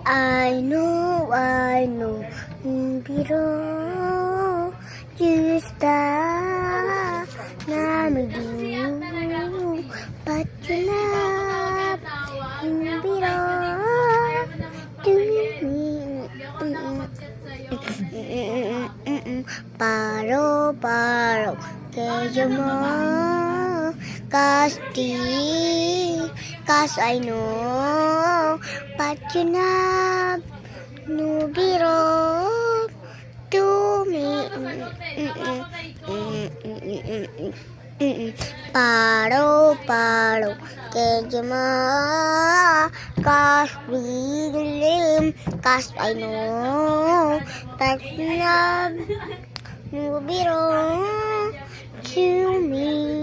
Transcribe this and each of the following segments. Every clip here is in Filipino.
I know, biro, justa, namadu, patulap, biro, paro, paro, kayo mo, kasti, cause I know, patulap, nubiro, to me, paro, paro, kayo mo, cause we live, cause I know, patulap, nubiro, to me.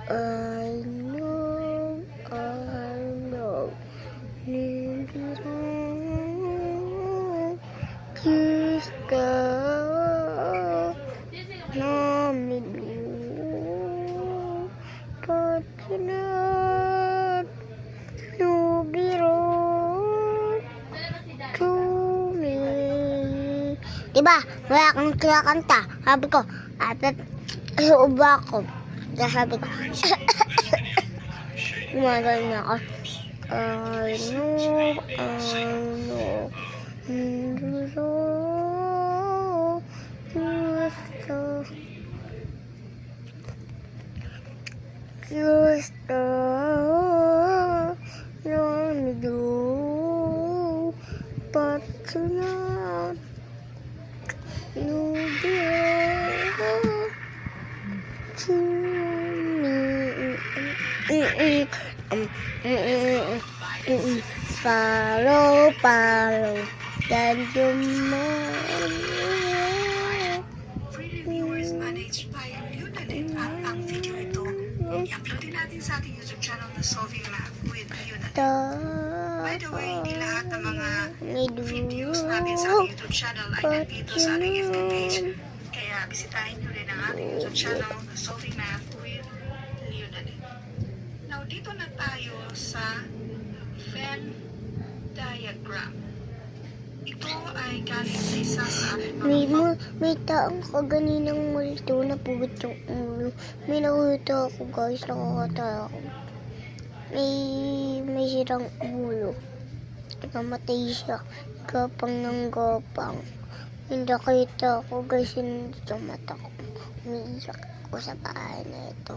I know, nubiro, justa, namadu, patulap, nubiro, to me. Diba? Wala kang kinakanta. Sabi ko, uba ako. Kaya sabi ko, gumagano na ako. I know, justa, namadu, patulap, nubiro, to me. Follow, then you Freely viewers managed by Unadip at ang video ito i-upload din natin sa ating YouTube channel na Solving Math with Unadip. By the way, hindi lahat ng mga videos natin sa ating YouTube channel ay nandito sa ating FB page. Kaya bisitahin nyo rin ang ating YouTube channel na Solving Math with Unadip. Now, dito na tayo sa Venn diagram. Ito ay galing sa isa sa may taong kaganinang multo na pugot yung ulo. May nakita ako guys, nakakatawa ako. May sirang ulo. Namatay siya. Gapang ng gapang. May nakita ako guys, hindi sa mata ko. Umiiyak ako sa bahay na ito.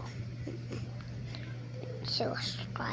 Subscribe.